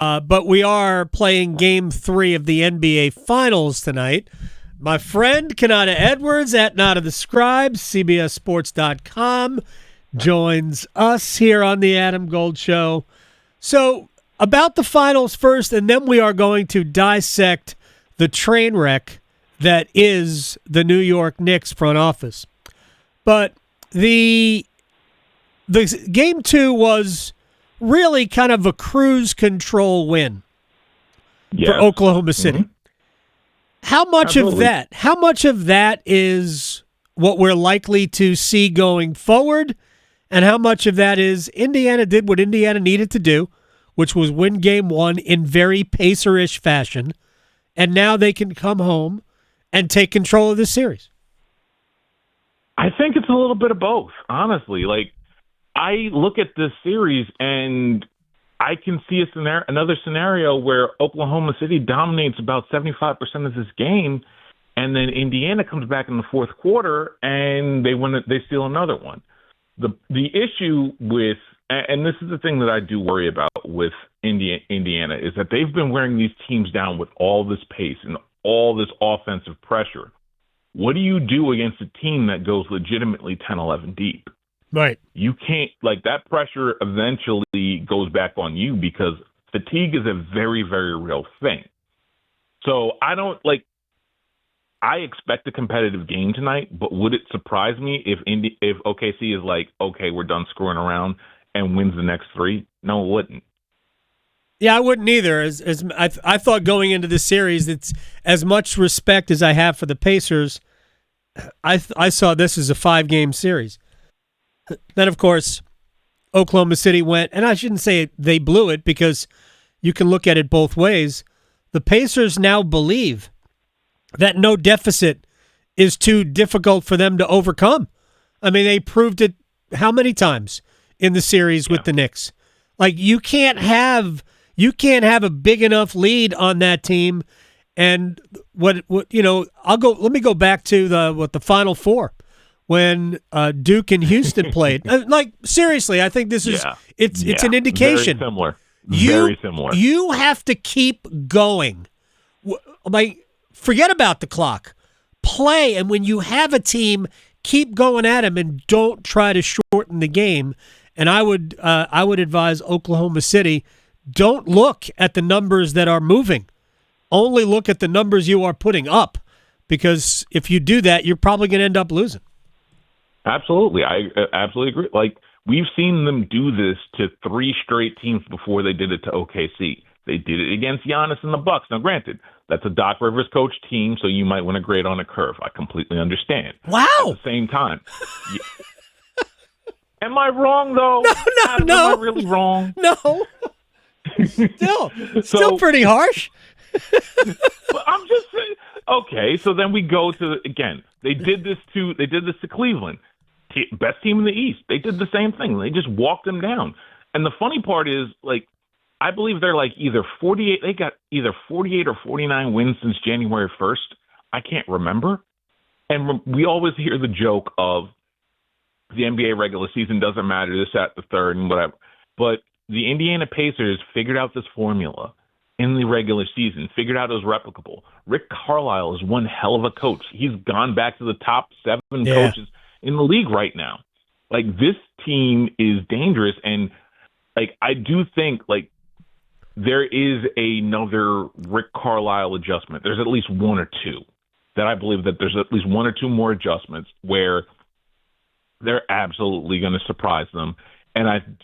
But we are playing Game 3 of the NBA Finals tonight. My friend Konata Edwards at Not of the Scribes, CBSSports.com, joins us here on the Adam Gold Show. So about the finals first, and then we are going to dissect the train wreck that is the New York Knicks front office. But the Game 2 was really kind of a cruise control win for Oklahoma City. Mm-hmm. How much of that is what we're likely to see going forward, and how much of that is Indiana did what Indiana needed to do, which was win Game 1 in very Pacer-ish fashion, and now they can come home and take control of this series? I think it's a little bit of both, honestly. Like, I look at this series and I can see another scenario where Oklahoma City dominates about 75% of this game, and then Indiana comes back in the fourth quarter and they steal another one. The issue with, and this is the thing that I do worry about with Indiana, is that they've been wearing these teams down with all this pace and all this offensive pressure. What do you do against a team that goes legitimately 10-11 deep? Right. You can't, like, that pressure eventually goes back on you because fatigue is a very, very real thing. So I expect a competitive game tonight, but would it surprise me if OKC is like, okay, we're done screwing around and wins the next three? No, it wouldn't. Yeah, I wouldn't either. As I thought going into this series, it's as much respect as I have for the Pacers. I saw this as a 5-game series. Then, of course, Oklahoma City went, and I shouldn't say they blew it because you can look at it both ways. The Pacers now believe that no deficit is too difficult for them to overcome. I mean, they proved it how many times in the series with the Knicks? Like, you can't have a big enough lead on that team. And let me go back to the Final Four. When Duke and Houston played. Like, seriously, I think this is it's an indication. Very similar. You have to keep going. Like, forget about the clock. Play, and when you have a team, keep going at them and don't try to shorten the game. And I would advise Oklahoma City, don't look at the numbers that are moving. Only look at the numbers you are putting up, because if you do that, you're probably going to end up losing. Absolutely. I absolutely agree. Like, we've seen them do this to 3 straight teams before they did it to OKC. They did it against Giannis and the Bucks. Now, granted, that's a Doc Rivers coach team, so you might want to grade on a curve. I completely understand. Wow. At the same time. Am I wrong, though? No. Am I really wrong? No. Still pretty harsh. But I'm just saying. Okay, so then we go to, again, they did this to Cleveland. Best team in the East. They did the same thing. They just walked them down. And the funny part is, like, I believe they're like either 48. They got either 48 or 49 wins since January 1st. I can't remember. And we always hear the joke of the NBA regular season doesn't matter, this, that, the third, and whatever. But the Indiana Pacers figured out this formula in the regular season, figured out it was replicable. Rick Carlisle is one hell of a coach. He's gone back to the top 7 coaches in the league right now. Like, this team is dangerous, and, like, I do think, like, there is another Rick Carlisle adjustment. There's at least 1 or 2 that I believe that there's at least 1 or 2 more adjustments where they're absolutely going to surprise them. And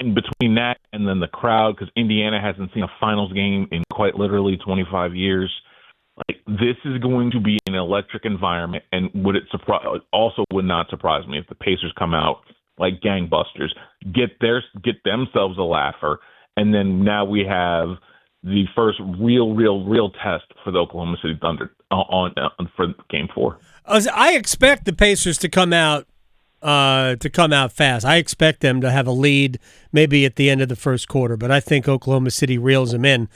in between that and then the crowd, because Indiana hasn't seen a finals game in quite literally 25 years, like, this is going to be an electric environment. And would not surprise me if the Pacers come out like gangbusters, get themselves a laugher, and then now we have the first real test for the Oklahoma City Thunder for Game 4. I expect the Pacers to come out fast. I expect them to have a lead maybe at the end of the first quarter, but I think Oklahoma City reels them in.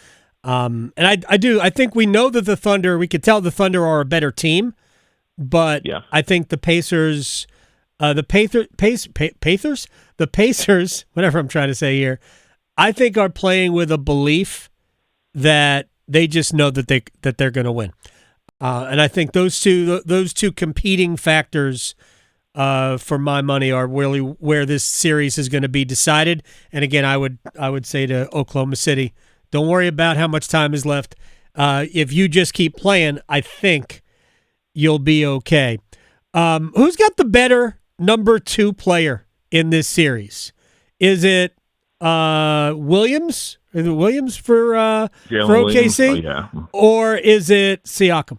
And I think we know that we could tell the Thunder are a better team, but I think the Pacers, whatever I'm trying to say here, I think are playing with a belief that they just know that they're going to win. And I think those two competing factors for my money are really where this series is going to be decided. And again, I would say to Oklahoma City, don't worry about how much time is left. If you just keep playing, I think you'll be okay. Who's got the better number 2 player in this series? Is it Williams? Is it Williams for OKC? Oh, yeah. Or is it Siakam?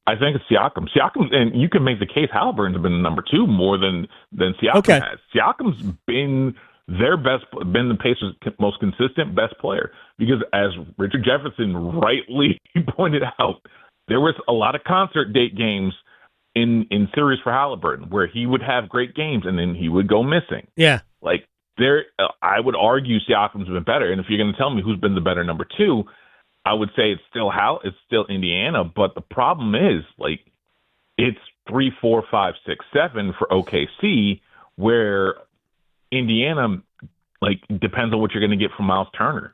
I think it's Siakam. Siakam, and you can make the case Halliburton's been number 2 more than Siakam has. Siakam's been been the Pacers' most consistent best player because, as Richard Jefferson rightly pointed out, there was a lot of concert date games in series for Halliburton where he would have great games and then he would go missing. Yeah, I would argue Siakam's been better, and if you're going to tell me who's been the better number 2. I would say it's still Indiana, but the problem is it's 3, 4, 5, 6, 7 for OKC, where Indiana depends on what you're going to get from Miles Turner.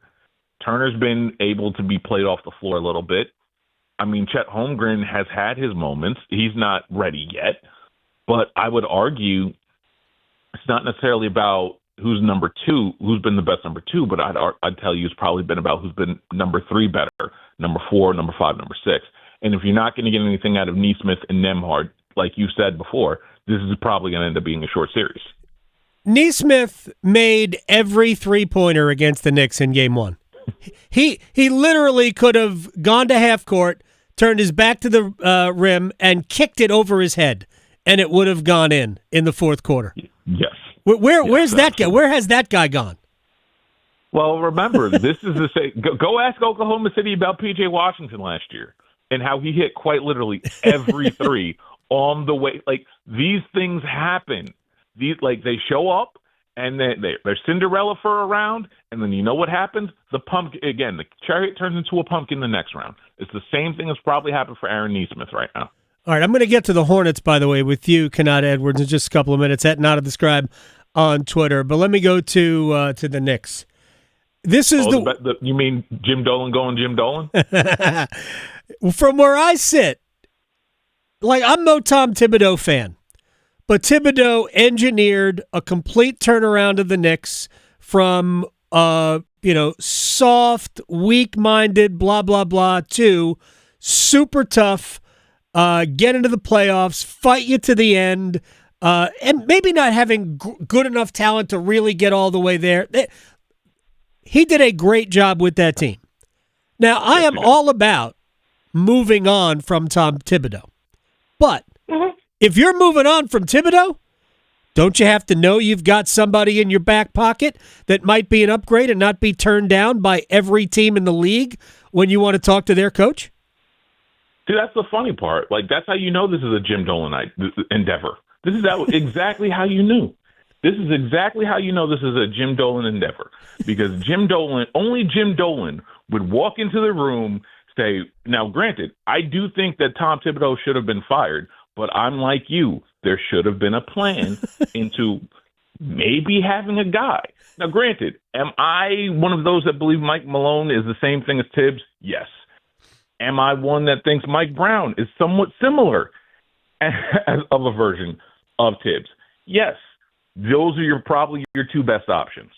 Turner's been able to be played off the floor a little bit. I mean, Chet Holmgren has had his moments. He's not ready yet, but I would argue it's not necessarily about who's number 2, who's been the best number 2, but I'd tell you it's probably been about who's been number 3 better, number 4, number 5, number 6. And if you're not going to get anything out of Nesmith and Nembhard, like you said before, this is probably going to end up being a short series. Nesmith made every three-pointer against the Knicks in Game 1. He literally could have gone to half court, turned his back to the rim, and kicked it over his head, and it would have gone in the fourth quarter. Yes. Where's that guy? Where has that guy gone? Well, remember, this is the same. Go ask Oklahoma City about P.J. Washington last year and how he hit quite literally every 3 on the way. These things happen. They show up and they're Cinderella for a round, and then you know what happens? The chariot turns into a pumpkin the next round. It's the same thing that's probably happened for Aaron Nesmith right now. All right, I'm going to get to the Hornets, by the way, with you, Konata Edwards, in just a couple of minutes at Not of the Scribe on Twitter. But let me go to the Knicks. This is you mean Jim Dolan going Jim Dolan? From where I sit, I'm no Tom Thibodeau fan, but Thibodeau engineered a complete turnaround of the Knicks from soft, weak-minded, blah blah blah to super tough. Get into the playoffs, fight you to the end, and maybe not having good enough talent to really get all the way there. He did a great job with that team. Now, I am all about moving on from Tom Thibodeau. But if you're moving on from Thibodeau, don't you have to know you've got somebody in your back pocket that might be an upgrade and not be turned down by every team in the league when you want to talk to their coach? See, that's the funny part. That's how you know this is a Jim Dolanite endeavor. This is exactly how you knew. This is exactly how you know this is a Jim Dolan endeavor. Because only Jim Dolan would walk into the room, say, now granted, I do think that Tom Thibodeau should have been fired, but I'm like you. There should have been a plan into maybe having a guy. Now granted, am I one of those that believe Mike Malone is the same thing as Tibbs? Yes. Am I one that thinks Mike Brown is somewhat similar of a version of Tibbs? Yes. Those are probably your 2 best options.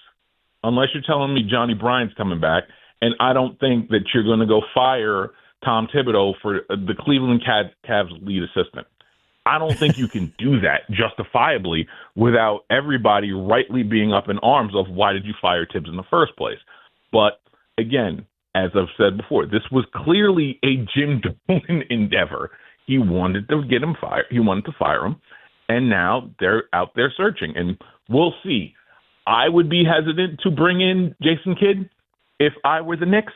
Unless you're telling me Johnny Bryant's coming back, and I don't think that you're going to go fire Tom Thibodeau for the Cleveland Cavs lead assistant. I don't think you can do that justifiably without everybody rightly being up in arms of why did you fire Tibbs in the first place. But again, as I've said before, this was clearly a Jim Dolan endeavor. He wanted to get him fired. He wanted to fire him, and now they're out there searching. And we'll see. I would be hesitant to bring in Jason Kidd if I were the Knicks,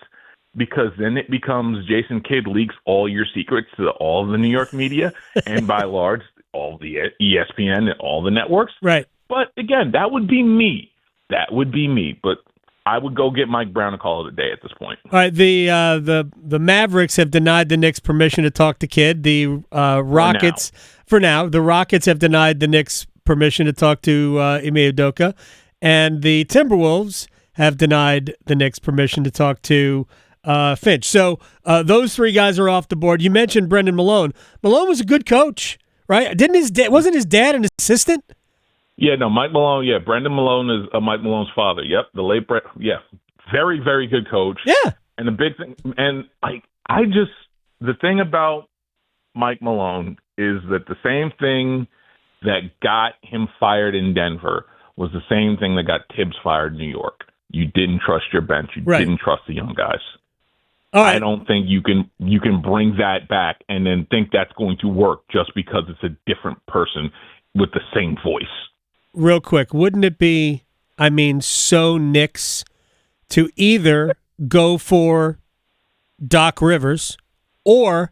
because then it becomes Jason Kidd leaks all your secrets to all the New York media and by large all the ESPN and all the networks. Right. But again, that would be me. But I would go get Mike Brown a call of the day at this point. All right, the Mavericks have denied the Knicks permission to talk to Kidd. The Rockets, for now, the Rockets have denied the Knicks permission to talk to Ime Udoka. and the Timberwolves have denied the Knicks permission to talk to Finch. So those three guys are off the board. You mentioned Brendan Malone. Malone was a good coach, right? Wasn't his dad an assistant? Yeah, no, Mike Malone. Yeah, Brendan Malone is Mike Malone's father. Yep, the late Brett. Yeah, very, very good coach. Yeah, and the big thing, and the thing about Mike Malone is that the same thing that got him fired in Denver was the same thing that got Tibbs fired in New York. You didn't trust your bench. You didn't trust the young guys. All right. I don't think you can bring that back and then think that's going to work just because it's a different person with the same voice. Real quick, wouldn't it be, so Knicks to either go for Doc Rivers or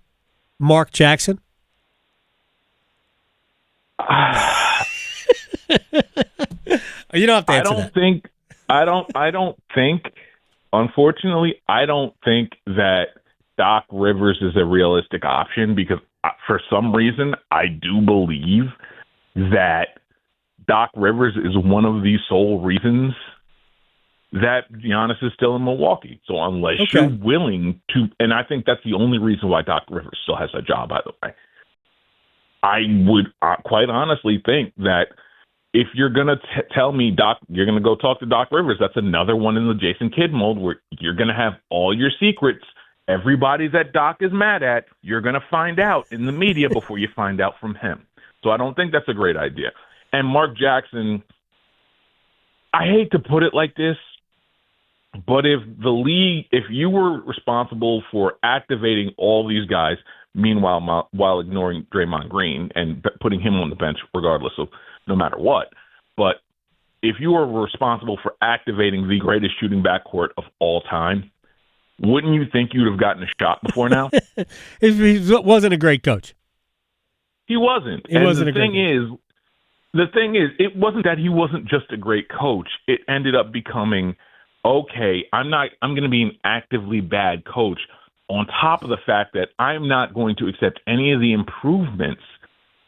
Mark Jackson? You don't have to answer that. I don't think, unfortunately, I don't think that Doc Rivers is a realistic option because for some reason, I do believe that Doc Rivers is one of the sole reasons that Giannis is still in Milwaukee. So unless you're willing to, and I think that's the only reason why Doc Rivers still has a job, by the way, I would quite honestly think that if you're going to tell me, Doc, you're going to go talk to Doc Rivers, that's another one in the Jason Kidd mold where you're going to have all your secrets. Everybody that Doc is mad at, you're going to find out in the media before you find out from him. So I don't think that's a great idea. And Mark Jackson, I hate to put it like this, but if you were responsible for activating all these guys, meanwhile, while ignoring Draymond Green and putting him on the bench regardless of no matter what, but if you were responsible for activating the greatest shooting backcourt of all time, wouldn't you think you'd have gotten a shot before now? He wasn't a great coach. He wasn't. The thing is, it wasn't that he wasn't just a great coach. It ended up becoming, okay, I'm going to be an actively bad coach on top of the fact that I'm not going to accept any of the improvements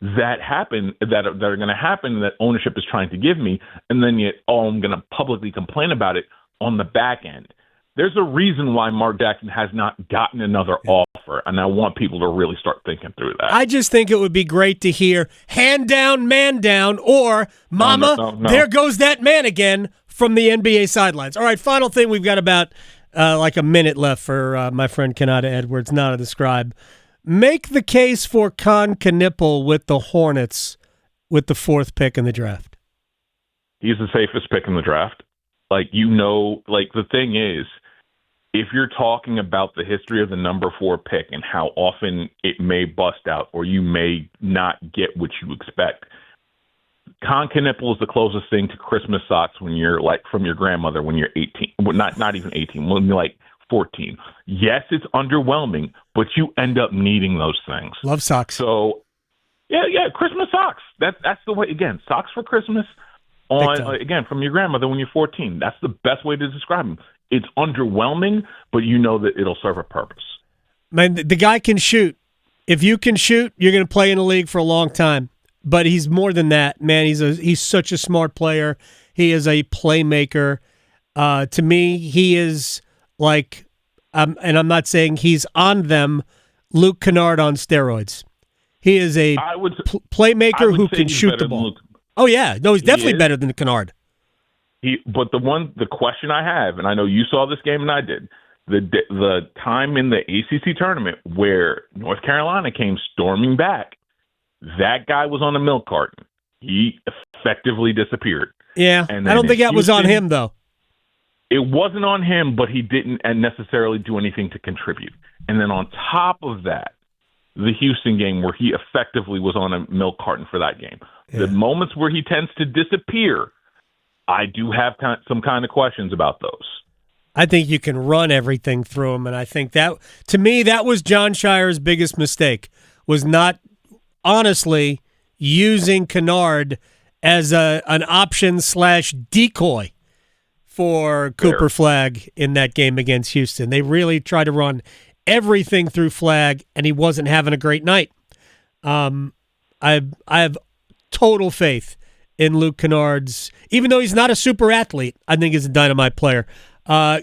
that happen, that are going to happen, that ownership is trying to give me, and then yet, I'm going to publicly complain about it on the back end. There's a reason why Mark Jackson has not gotten another offer, and I want people to really start thinking through that. I just think it would be great to hear hand down, man down, or mama, no. There goes that man again from the NBA sidelines. All right, final thing. We've got about like a minute left for my friend Konata Edwards, not to describe. Make the case for Con Knipple with the Hornets with the 4th pick in the draft. He's the safest pick in the draft. The thing is, if you're talking about the history of the number 4 pick and how often it may bust out or you may not get what you expect, Con Knipple is the closest thing to Christmas socks when you're from your grandmother when you're 18. Well, not even 18, when you're 14. Yes, it's underwhelming, but you end up needing those things. Love socks. So, yeah, Christmas socks. That's the way. Again, socks for Christmas. Again, from your grandmother when you're 14. That's the best way to describe them. It's underwhelming, but you know that it'll serve a purpose. Man, the guy can shoot. If you can shoot, you're going to play in the league for a long time. But he's more than that, man. He's such a smart player. He is a playmaker. To me, he is and I'm not saying he's on them, Luke Kennard on steroids. He is a playmaker who can shoot the ball. Oh, yeah. No, he's definitely better than Kennard. But the question I have, and I know you saw this game and I did, the time in the ACC tournament where North Carolina came storming back, that guy was on a milk carton. He effectively disappeared. Yeah, I don't think that was on him, though. It wasn't on him, but he didn't necessarily do anything to contribute. And then on top of that, the Houston game where he effectively was on a milk carton for that game. Yeah. The moments where he tends to disappear, I do have some kind of questions about those. I think you can run everything through him, and I think that, to me, that was John Shire's biggest mistake, was not, honestly, using Kennard as an option/decoy for Cooper Flagg in that game against Houston. They really tried to run everything through Flagg, and he wasn't having a great night. I have total faith in Luke Kennard's. Even though he's not a super athlete, I think he's a dynamite player.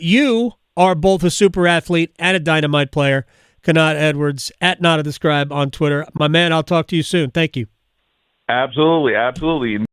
You are both a super athlete and a dynamite player. Konata Edwards, at Not of the Scribe on Twitter. My man, I'll talk to you soon. Thank you. Absolutely.